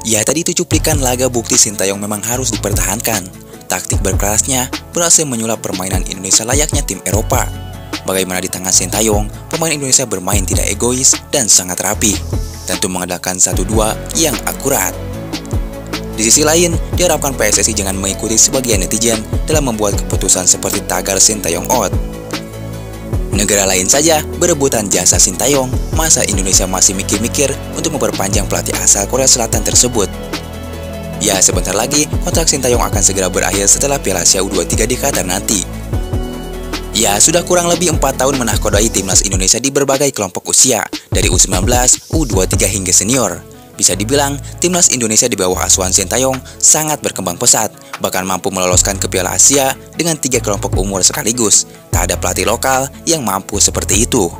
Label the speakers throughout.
Speaker 1: Ya, tadi itu cuplikan laga bukti Sintayong memang harus dipertahankan. Taktik berkelasnya berhasil menyulap permainan Indonesia layaknya tim Eropa. Bagaimana di tangan Sintayong, pemain Indonesia bermain tidak egois dan sangat rapi. Tentu mengandalkan 1-2 yang akurat. Di sisi lain, diharapkan PSSI jangan mengikuti sebagian netizen dalam membuat keputusan seperti tagar Sintayong out. Negara lain saja berebutan jasa Sintayong, masa Indonesia masih mikir-mikir untuk memperpanjang pelatih asal Korea Selatan tersebut? Ya, sebentar lagi kontrak Sintayong akan segera berakhir setelah Piala Asia U23 di Qatar nanti. Ya, sudah kurang lebih 4 tahun menahkodai timnas Indonesia di berbagai kelompok usia, dari U19, U23 hingga senior. Bisa dibilang, timnas Indonesia di bawah asuhan Sintayong sangat berkembang pesat, bahkan mampu meloloskan ke Piala Asia dengan 3 kelompok umur sekaligus. Tak ada pelatih lokal yang mampu seperti itu.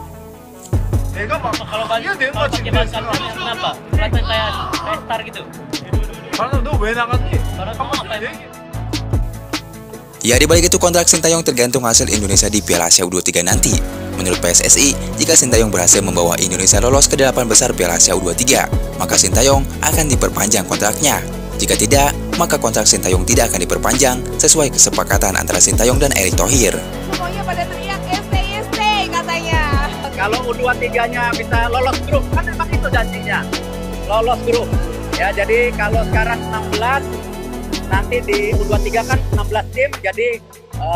Speaker 2: Kalau pakai bahasa kenapa? Pelatih kayak star gitu.
Speaker 1: Ya, dibalik itu kontrak Sintayong tergantung hasil Indonesia di Piala Asia U23 nanti. Menurut PSSI, jika Sintayong berhasil membawa Indonesia lolos ke 8 besar Piala Asia U23, maka Sintayong akan diperpanjang kontraknya. Jika tidak, maka kontrak Sintayong tidak akan diperpanjang sesuai kesepakatan antara Sintayong dan Erick Thohir.
Speaker 3: Semuanya pada teriak ST katanya.
Speaker 2: Kalau U23-nya bisa lolos grup, kan memang itu janjinya. Lolos grup. Ya, jadi kalau sekarang 16, nanti di U23 kan 16 tim, jadi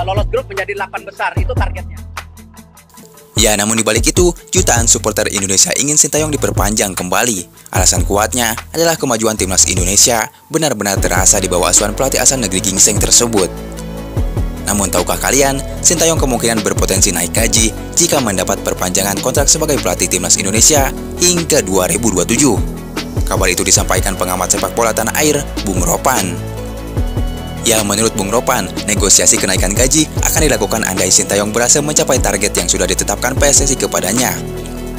Speaker 2: lolos grup menjadi 8 besar, itu targetnya.
Speaker 1: Ya, namun dibalik itu, jutaan supporter Indonesia ingin Sintayong diperpanjang kembali. Alasan kuatnya adalah kemajuan timnas Indonesia benar-benar terasa di bawah asuhan pelatih asal negeri gingseng tersebut. Namun tahukah kalian, Sintayong kemungkinan berpotensi naik gaji jika mendapat perpanjangan kontrak sebagai pelatih timnas Indonesia hingga 2027. Kabar itu disampaikan pengamat sepak bola tanah air, Bung Ropan. Ya, menurut Bung Ropan, negosiasi kenaikan gaji akan dilakukan andai Sintayong berhasil mencapai target yang sudah ditetapkan PSSI kepadanya.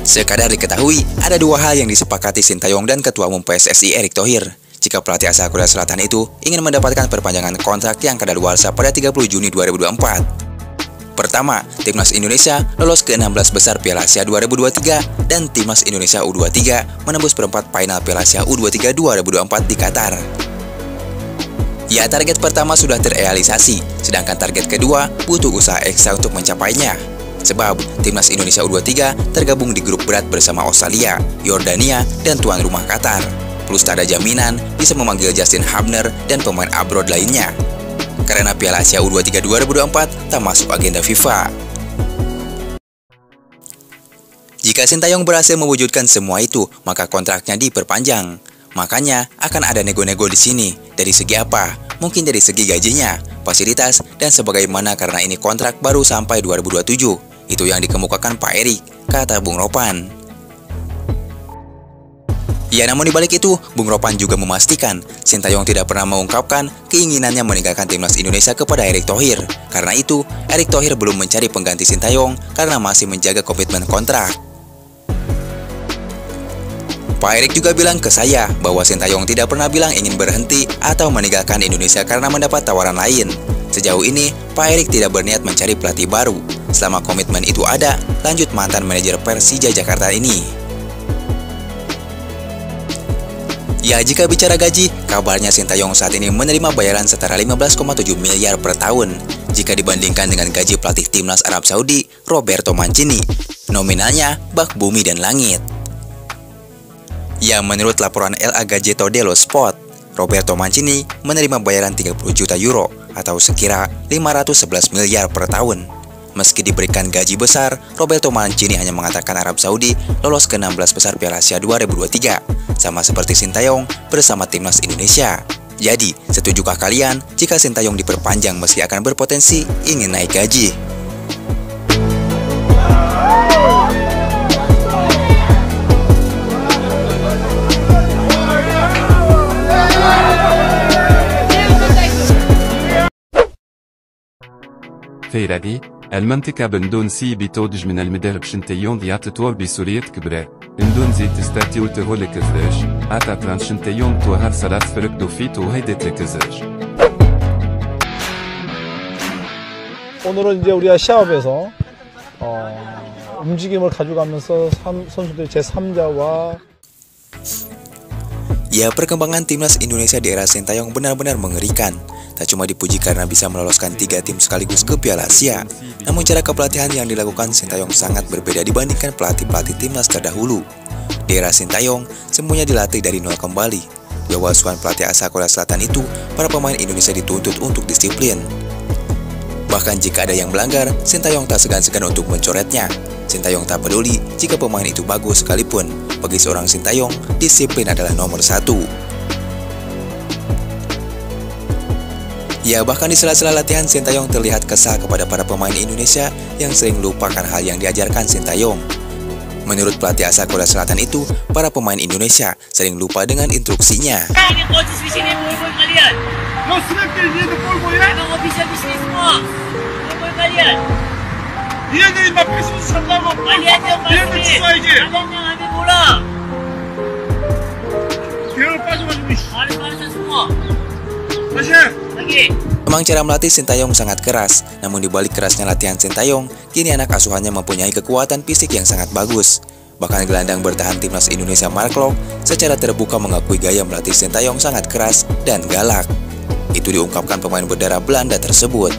Speaker 1: Sekadar diketahui, ada 2 hal yang disepakati Sintayong dan Ketua Umum PSSI Erick Thohir. Jika pelatih asal Korea Selatan itu ingin mendapatkan perpanjangan kontrak yang kadaluarsa pada 30 Juni 2024. Pertama, timnas Indonesia lolos ke 16 besar Piala Asia 2023 dan timnas Indonesia U23 menembus perempat final Piala Asia U23 2024 di Qatar. Ya, target pertama sudah terrealisasi, sedangkan target kedua butuh usaha ekstra untuk mencapainya. Sebab, timnas Indonesia U23 tergabung di grup berat bersama Australia, Yordania, dan tuan rumah Qatar. Plus tak ada jaminan bisa memanggil Justin Hubner dan pemain abroad lainnya. Karena Piala Asia U23 2024 tak masuk agenda FIFA. Jika Sintayong berhasil mewujudkan semua itu, maka kontraknya diperpanjang. Makanya akan ada nego-nego di sini. Dari segi apa? Mungkin dari segi gajinya, fasilitas, dan sebagaimana karena ini kontrak baru sampai 2027. Itu yang dikemukakan Pak Erick, kata Bung Ropan. Ya, namun dibalik itu, Bung Ropan juga memastikan Sintayong tidak pernah mengungkapkan keinginannya meninggalkan timnas Indonesia kepada Erick Thohir. Karena itu, Erick Thohir belum mencari pengganti Sintayong karena masih menjaga komitmen kontrak. Pak Erick juga bilang ke saya bahwa Sintayong tidak pernah bilang ingin berhenti atau meninggalkan Indonesia karena mendapat tawaran lain. Sejauh ini, Pak Erick tidak berniat mencari pelatih baru. Selama komitmen itu ada, lanjut mantan manajer Persija Jakarta ini. Ya, jika bicara gaji, kabarnya Sintayong saat ini menerima bayaran setara 15,7 miliar per tahun. Jika dibandingkan dengan gaji pelatih timnas Arab Saudi, Roberto Mancini, nominalnya bak bumi dan langit. Ya, menurut laporan La Gazzetta dello Sport, Roberto Mancini menerima bayaran 30 juta euro atau sekira 511 miliar per tahun. Meski diberikan gaji besar, Roberto Mancini hanya mengatakan Arab Saudi lolos ke 16 besar Piala Asia 2023, sama seperti Sintayong bersama timnas Indonesia. Jadi, setujukah kalian jika Sintayong diperpanjang meski akan berpotensi ingin naik gaji?
Speaker 4: فيرادي المنطقة بندونسي بتوضج من المدرب شنتيون ديات تور بسورية كبرى اندونزي تستاتي وتهولك كزرج اتا تران شنتيون توهر سلاث فرق دوفيت وهيدت كزرج.
Speaker 5: 오늘은 이제 우리가 시합에서 움직임을 가져가면서 선수들 제3자와
Speaker 1: Ya, perkembangan timnas Indonesia di era Sintayong benar-benar mengerikan. Tak cuma dipuji karena bisa meloloskan 3 tim sekaligus ke Piala Asia, namun cara kepelatihan yang dilakukan Sintayong sangat berbeda dibandingkan pelatih-pelatih timnas terdahulu. Di era Sintayong, semuanya dilatih dari nol kembali. Di bawah asuhan pelatih asal Korea Selatan itu, para pemain Indonesia dituntut untuk disiplin. Bahkan jika ada yang melanggar, Sintayong tak segan-segan untuk mencoretnya. Sintayong tak peduli jika pemain itu bagus sekalipun. Bagi seorang Sintayong, disiplin adalah nomor 1. Ya, bahkan di sela-sela latihan, Sintayong terlihat kesal kepada para pemain Indonesia yang sering lupakan hal yang diajarkan Sintayong. Menurut pelatih asal Korea Selatan itu, para pemain Indonesia sering lupa dengan instruksinya.
Speaker 6: Ini coach di sini boy kalian. Kau sudah kerja di boy ya? Kau habis ni semua. Boy kalian. Dia ni bapis sama kalian yang pasti. Kalian yang ambil bola. Dia lepas macam semua. Lagi.
Speaker 1: Memang cara melatih Sintayong sangat keras, namun di balik kerasnya latihan Sintayong, kini anak asuhannya mempunyai kekuatan fisik yang sangat bagus. Bahkan gelandang bertahan timnas Indonesia Mark Klok secara terbuka mengakui gaya melatih Sintayong sangat keras dan galak. Itu diungkapkan pemain berdarah Belanda tersebut.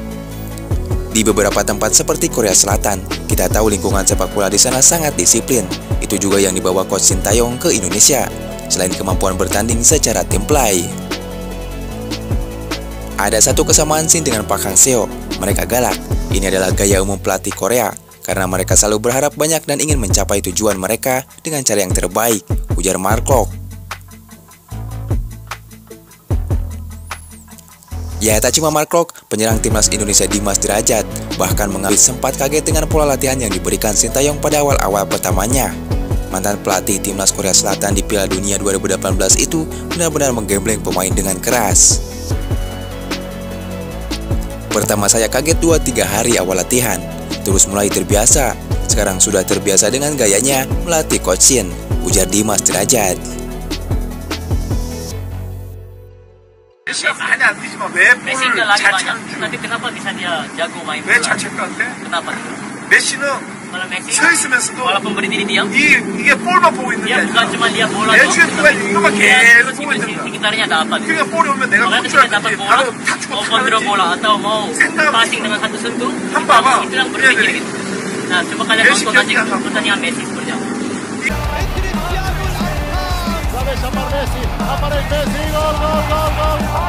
Speaker 1: Di beberapa tempat seperti Korea Selatan, kita tahu lingkungan sepak bola di sana sangat disiplin. Itu juga yang dibawa coach Sintayong ke Indonesia, selain kemampuan bertanding secara tim play. Ada satu kesamaan Shin dengan Park Hang-seo, mereka galak. Ini adalah gaya umum pelatih Korea, karena mereka selalu berharap banyak dan ingin mencapai tujuan mereka dengan cara yang terbaik, ujar Mark Klok. Ya, tak cuma Mark Klok, penyerang timnas Indonesia Dimas Derajat bahkan mengaku sempat kaget dengan pola latihan yang diberikan Sintayong pada awal-awal pertamanya. Mantan pelatih timnas Korea Selatan di Piala Dunia 2018 itu benar-benar menggembleng pemain dengan keras. Pertama saya kaget 2-3 hari awal latihan, terus mulai terbiasa. Sekarang sudah terbiasa dengan gayanya melatih Coach Shin, ujar Dimas Derajat.
Speaker 6: Messi dah lagi banyak. Tapi kenapa bisa dia jago main bola? Kenapa? Kalau Messi walaupun berdiri diam,
Speaker 7: 이게 볼만 보고 있는 게
Speaker 6: dia bukan
Speaker 7: 아니라
Speaker 6: cuma lihat bola
Speaker 7: 내
Speaker 6: doang,
Speaker 7: 주에 누가 이거만 계속 보고 있는 거야.
Speaker 6: sekitarnya ada apa?
Speaker 7: 그러니까 볼이 오면 내가
Speaker 6: Makanya
Speaker 7: 컨트롤
Speaker 6: ketika dapat
Speaker 7: 할때
Speaker 6: bola,
Speaker 7: 바로 다 주고
Speaker 6: mau kontrol bola atau mau passing dengan satu sentuh,
Speaker 7: 한 봐봐.
Speaker 6: itu yang berpikir gitu. Nah, coba kalian nonton aja pertandingan Messi seperti apa.
Speaker 5: Messi, aparece Messi, gol, gol, gol, gol.